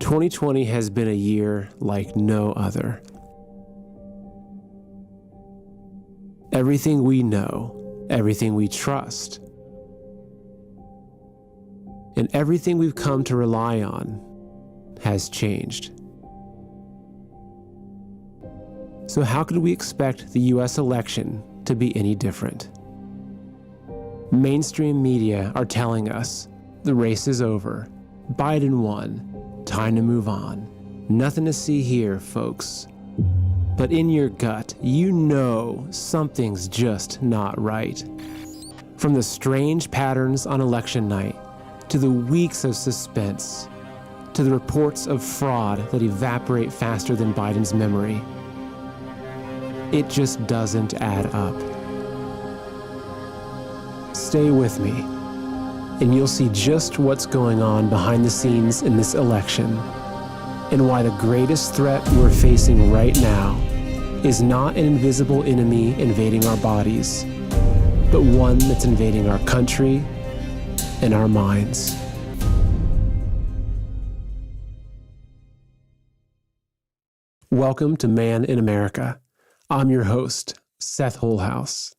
"2020 has been a year like no other. Everything we know, everything we trust, and everything we've come to rely on has changed. So how could we expect the US election to be any different? Mainstream media are telling us the race is over, Biden won, time to move on. Nothing to see here, folks. But in your gut, you know something's just not right. From the strange patterns on election night, to the weeks of suspense, to the reports of fraud that evaporate faster than Biden's memory, it just doesn't add up. Stay with me, and you'll see just what's going on behind the scenes in this election, and why the greatest threat we're facing right now is not an invisible enemy invading our bodies, but one that's invading our country and our minds. Welcome to Man in America. I'm your host, Seth Holehouse.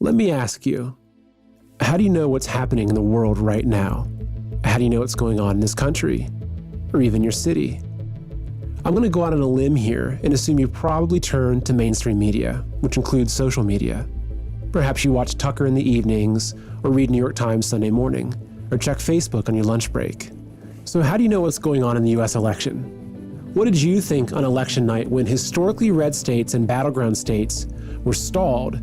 Let me ask you, how do you know what's happening in the world right now? How do you know what's going on in this country, or even your city? I'm going to go out on a limb here and assume you probably turn to mainstream media, which includes social media. Perhaps you watch Tucker in the evenings, or read New York Times Sunday morning, or check Facebook on your lunch break. So how do you know what's going on in the US election? What did you think on election night when historically red states and battleground states were stalled,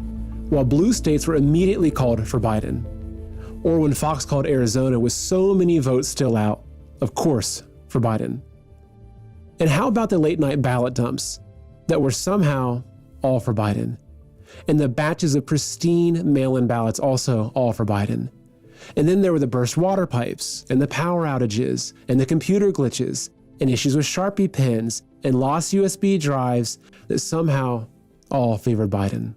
while blue states were immediately called for Biden? Or when Fox called Arizona with so many votes still out, of course, for Biden? And how about the late night ballot dumps that were somehow all for Biden? And the batches of pristine mail-in ballots also all for Biden? And then there were the burst water pipes, and the power outages, and the computer glitches, and issues with Sharpie pens, and lost USB drives that somehow all favored Biden.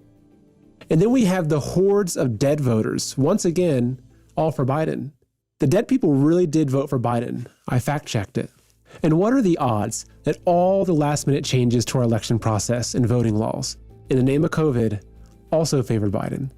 And then we have the hordes of dead voters, once again, all for Biden. The dead people really did vote for Biden. I fact-checked it. And what are the odds that all the last-minute changes to our election process and voting laws, in the name of COVID, also favored Biden?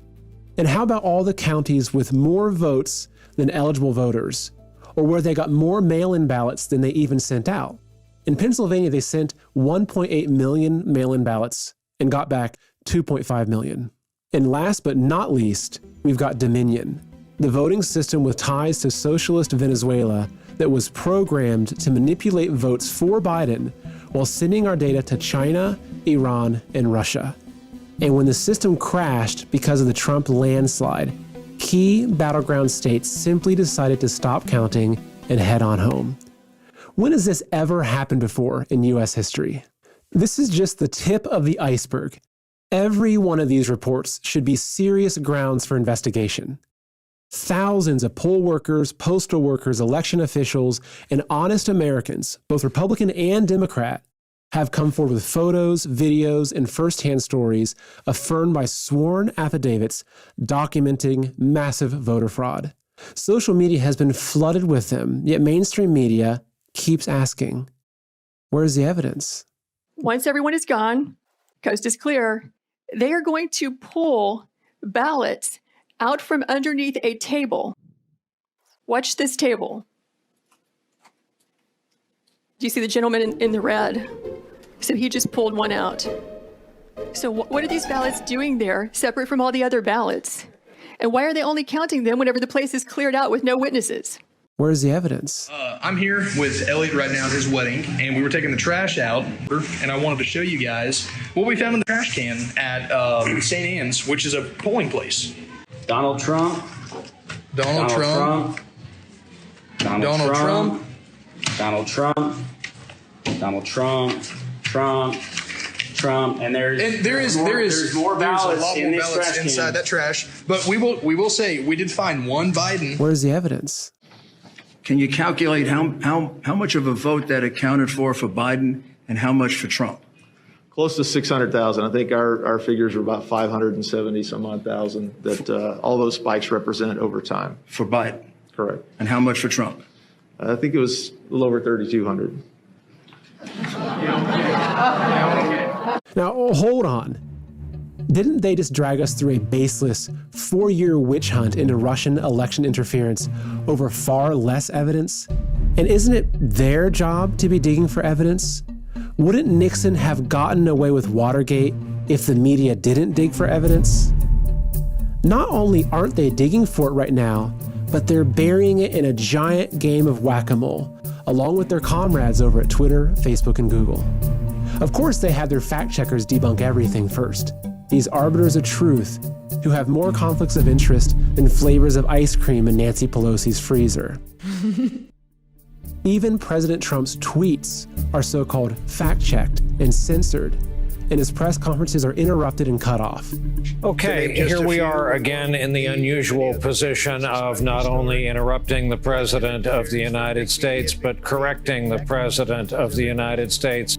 And how about all the counties with more votes than eligible voters, or where they got more mail-in ballots than they even sent out? In Pennsylvania, they sent 1.8 million mail-in ballots and got back 2.5 million. And last but not least, we've got Dominion, the voting system with ties to socialist Venezuela that was programmed to manipulate votes for Biden while sending our data to China, Iran, and Russia. And when the system crashed because of the Trump landslide, key battleground states simply decided to stop counting and head on home. When has this ever happened before in US history? This is just the tip of the iceberg. Every one of these reports should be serious grounds for investigation. Thousands of poll workers, postal workers, election officials, and honest Americans, both Republican and Democrat, have come forward with photos, videos, and firsthand stories affirmed by sworn affidavits documenting massive voter fraud. Social media has been flooded with them, yet mainstream media keeps asking, where's the evidence? Once everyone is gone, coast is clear, they are going to pull ballots out from underneath a table. Watch this table. Do you see the gentleman in the red? So he just pulled one out. So what are these ballots doing there, separate from all the other ballots? And why are they only counting them whenever the place is cleared out with no witnesses? Where's the evidence? I'm here with Elliot right now at his wedding, and we were taking the trash out, and I wanted to show you guys what we found in the trash can at St. Anne's, which is a polling place. Donald Trump. Donald Trump. Donald Trump. Donald Trump. Donald Trump. Trump. And there's more ballots in this trash can. Inside that trash. But we will say we did find one Biden. Where's the evidence? Can you calculate how much of a vote that accounted for Biden and how much for Trump? Close to 600,000. I think our figures are about 570 some odd thousand that all those spikes represent over time. For Biden? Correct. And how much for Trump? I think it was a little over 3,200. Now, hold on. Didn't they just drag us through a baseless 4-year witch hunt into Russian election interference over far less evidence? And isn't it their job to be digging for evidence? Wouldn't Nixon have gotten away with Watergate if the media didn't dig for evidence? Not only aren't they digging for it right now, but they're burying it in a giant game of whack-a-mole, along with their comrades over at Twitter, Facebook, and Google. Of course, they had their fact-checkers debunk everything first. These arbiters of truth who have more conflicts of interest than flavors of ice cream in Nancy Pelosi's freezer. Even President Trump's tweets are so-called fact-checked and censored, and his press conferences are interrupted and cut off. Okay, here we are again in the unusual position of not only interrupting the President of the United States, but correcting the President of the United States.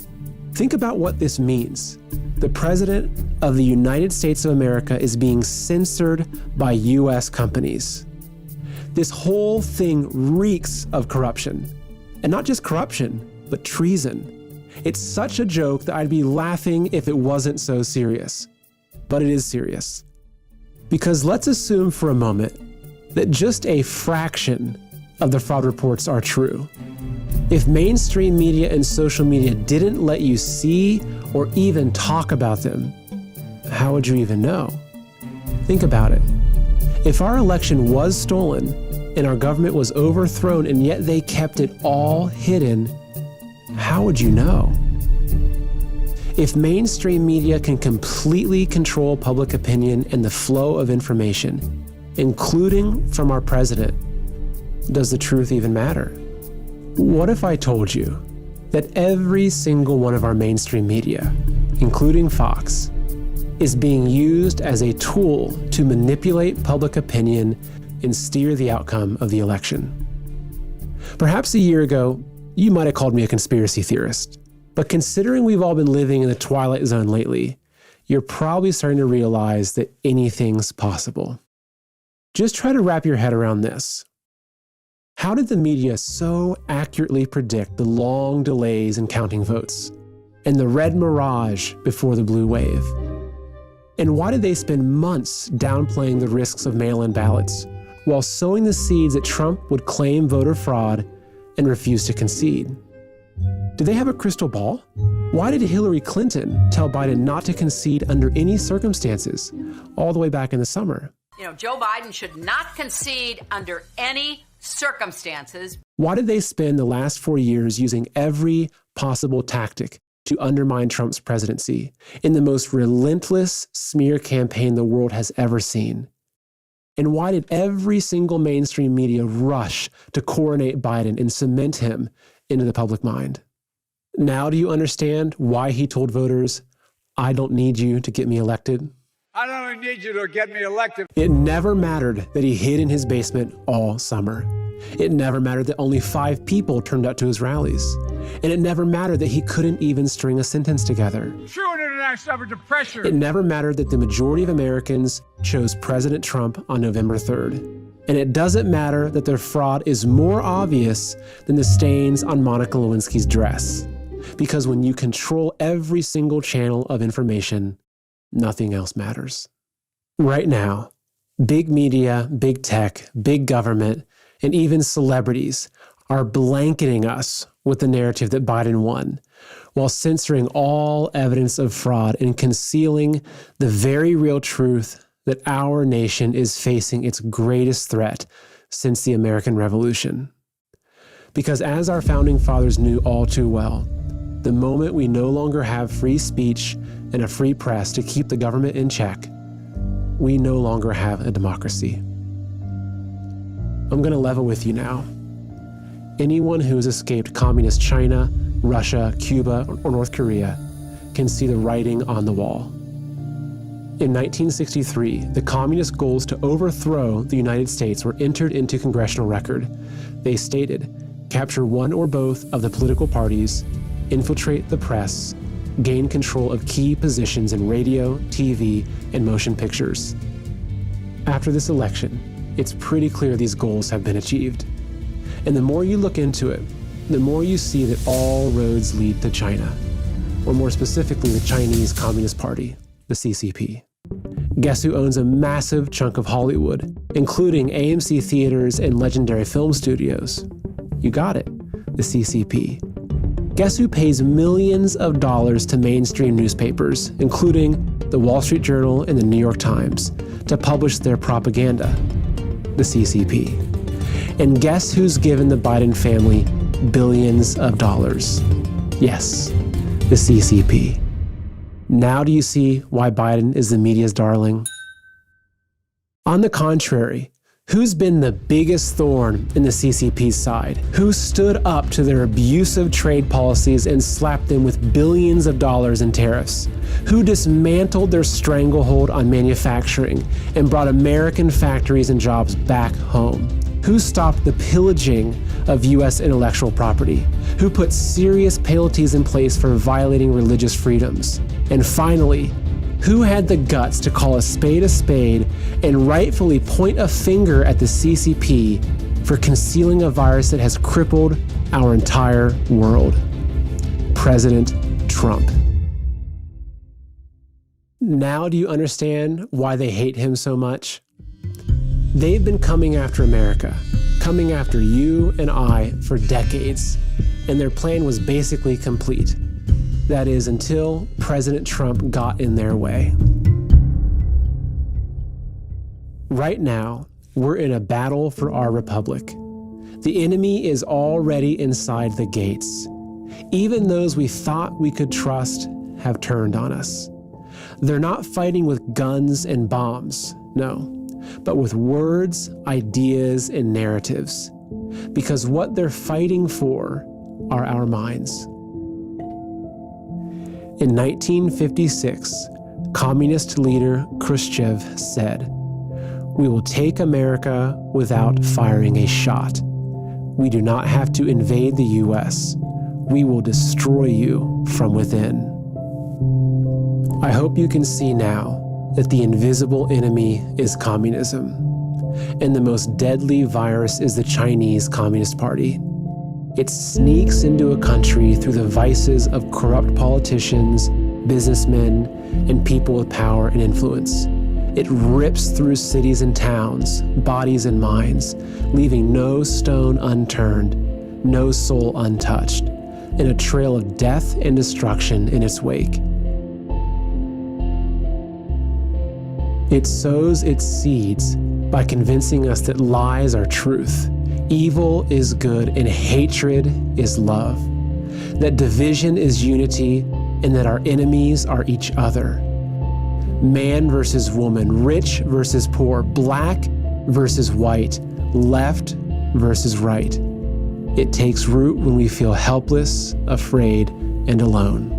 Think about what this means. The President of the United States of America is being censored by U.S. companies. This whole thing reeks of corruption. And not just corruption, but treason. It's such a joke that I'd be laughing if it wasn't so serious. But it is serious. Because let's assume for a moment that just a fraction of the fraud reports are true. If mainstream media and social media didn't let you see or even talk about them, how would you even know? Think about it. If our election was stolen and our government was overthrown and yet they kept it all hidden, how would you know? If mainstream media can completely control public opinion and the flow of information, including from our president, does the truth even matter? What if I told you that every single one of our mainstream media, including Fox, is being used as a tool to manipulate public opinion and steer the outcome of the election? Perhaps a year ago, you might have called me a conspiracy theorist, but considering we've all been living in the twilight zone lately, you're probably starting to realize that anything's possible. Just try to wrap your head around this. How did the media so accurately predict the long delays in counting votes and the red mirage before the blue wave? And why did they spend months downplaying the risks of mail-in ballots while sowing the seeds that Trump would claim voter fraud and refuse to concede? Do they have a crystal ball? Why did Hillary Clinton tell Biden not to concede under any circumstances all the way back in the summer? Joe Biden should not concede under any circumstances. Why did they spend the last 4 years using every possible tactic to undermine Trump's presidency in the most relentless smear campaign the world has ever seen? And why did every single mainstream media rush to coronate Biden and cement him into the public mind? Now do you understand why he told voters, "I don't need you to get me elected"? I don't need you to get me elected. It never mattered that he hid in his basement all summer. It never mattered that only 5 people turned out to his rallies. And it never mattered that he couldn't even string a sentence together. True international effort to pressure. It never mattered that the majority of Americans chose President Trump on November 3rd. And it doesn't matter that their fraud is more obvious than the stains on Monica Lewinsky's dress. Because when you control every single channel of information, nothing else matters. Right now, big media, big tech, big government, and even celebrities are blanketing us with the narrative that Biden won, while censoring all evidence of fraud and concealing the very real truth that our nation is facing its greatest threat since the American Revolution. Because as our founding fathers knew all too well, the moment we no longer have free speech and a free press to keep the government in check, we no longer have a democracy. I'm going to level with you now. Anyone who has escaped communist China, Russia, Cuba, or North Korea can see the writing on the wall. In 1963, the communist goals to overthrow the United States were entered into congressional record. They stated, capture one or both of the political parties, infiltrate the press, gain control of key positions in radio, TV, and motion pictures. After this election, it's pretty clear these goals have been achieved. And the more you look into it, the more you see that all roads lead to China, or more specifically, the Chinese Communist Party, the CCP. Guess who owns a massive chunk of Hollywood, including AMC theaters and legendary film studios? You got it, the CCP. Guess who pays millions of dollars to mainstream newspapers, including the Wall Street Journal and the New York Times, to publish their propaganda? The CCP. And guess who's given the Biden family billions of dollars? Yes, the CCP. Now do you see why Biden is the media's darling? On the contrary, who's been the biggest thorn in the CCP's side? Who stood up to their abusive trade policies and slapped them with billions of dollars in tariffs? Who dismantled their stranglehold on manufacturing and brought American factories and jobs back home? Who stopped the pillaging of U.S. intellectual property? Who put serious penalties in place for violating religious freedoms? And finally, who had the guts to call a spade and rightfully point a finger at the CCP for concealing a virus that has crippled our entire world? President Trump. Now do you understand why they hate him so much? They've been coming after America, coming after you and I for decades, and their plan was basically complete. That is, until President Trump got in their way. Right now, we're in a battle for our republic. The enemy is already inside the gates. Even those we thought we could trust have turned on us. They're not fighting with guns and bombs, no, but with words, ideas, and narratives. Because what they're fighting for are our minds. In 1956, communist leader Khrushchev said, "We will take America without firing a shot. We do not have to invade the U.S. We will destroy you from within." I hope you can see now that the invisible enemy is communism, and the most deadly virus is the Chinese Communist Party. It sneaks into a country through the vices of corrupt politicians, businessmen, and people with power and influence. It rips through cities and towns, bodies and minds, leaving no stone unturned, no soul untouched, and a trail of death and destruction in its wake. It sows its seeds by convincing us that lies are truth, evil is good, and hatred is love, that division is unity, and that our enemies are each other. Man versus woman, rich versus poor, black versus white, left versus right. It takes root when we feel helpless, afraid, and alone.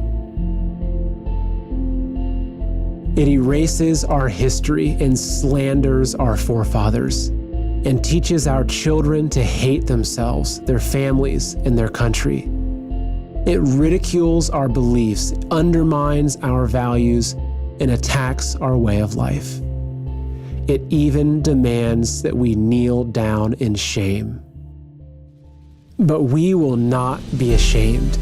It erases our history and slanders our forefathers, and teaches our children to hate themselves, their families, and their country. It ridicules our beliefs, undermines our values, and attacks our way of life. It even demands that we kneel down in shame. But we will not be ashamed.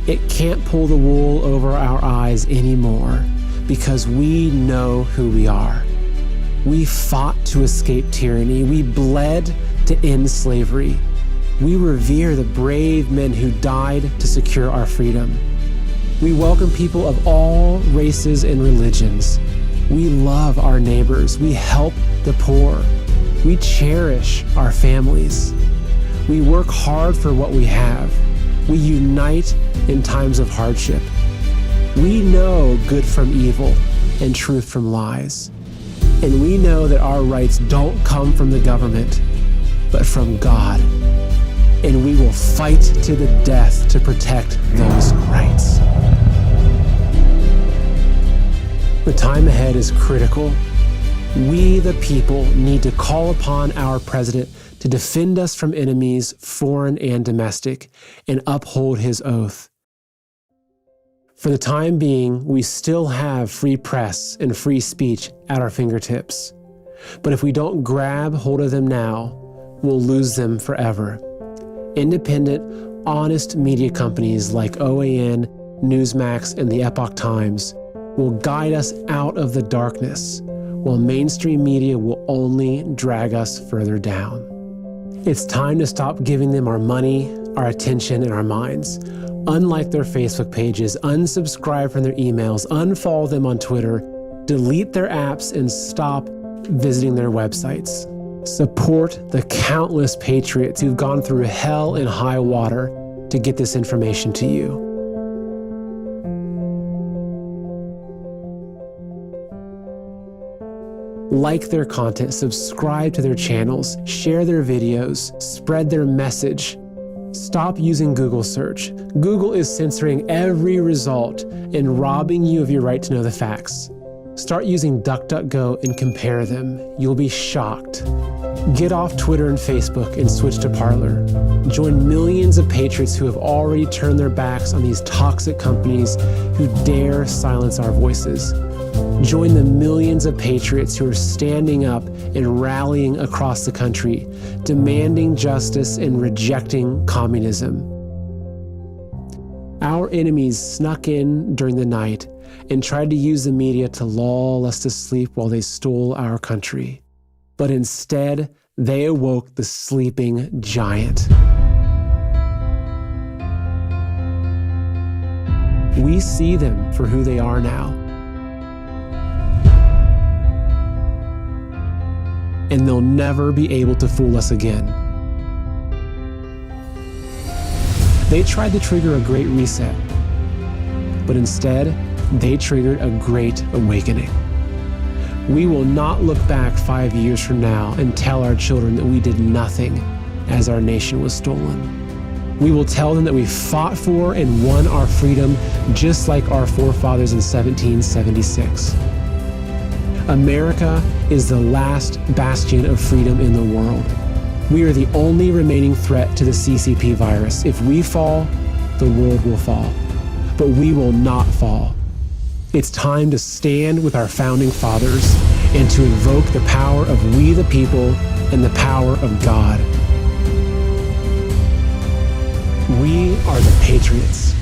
It can't pull the wool over our eyes anymore, because we know who we are. We fought to escape tyranny. We bled to end slavery. We revere the brave men who died to secure our freedom. We welcome people of all races and religions. We love our neighbors. We help the poor. We cherish our families. We work hard for what we have. We unite in times of hardship. We know good from evil and truth from lies. And we know that our rights don't come from the government, but from God. And we will fight to the death to protect those rights. The time ahead is critical. We, the people, need to call upon our president to defend us from enemies, foreign and domestic, and uphold his oath. For the time being, we still have free press and free speech at our fingertips. But if we don't grab hold of them now, we'll lose them forever. Independent, honest media companies like OAN, Newsmax, and the Epoch Times will guide us out of the darkness, while mainstream media will only drag us further down. It's time to stop giving them our money, our attention, and our minds. Unlike their Facebook pages, unsubscribe from their emails, unfollow them on Twitter, delete their apps, and stop visiting their websites. Support the countless patriots who've gone through hell and high water to get this information to you. Like their content, subscribe to their channels, share their videos, spread their message. Stop using Google search. Google is censoring every result and robbing you of your right to know the facts. Start using DuckDuckGo and compare them. You'll be shocked. Get off Twitter and Facebook and switch to Parler. Join millions of patriots who have already turned their backs on these toxic companies who dare silence our voices. Join the millions of patriots who are standing up and rallying across the country, demanding justice and rejecting communism. Our enemies snuck in during the night and tried to use the media to lull us to sleep while they stole our country. But instead, they awoke the sleeping giant. We see them for who they are now. And they'll never be able to fool us again. They tried to trigger a great reset, but instead, they triggered a great awakening. We will not look back 5 years from now and tell our children that we did nothing as our nation was stolen. We will tell them that we fought for and won our freedom just like our forefathers in 1776. America is the last bastion of freedom in the world. We are the only remaining threat to the CCP virus. If we fall, the world will fall. But we will not fall. It's time to stand with our founding fathers and to invoke the power of we the people and the power of God. We are the patriots.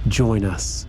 Join us.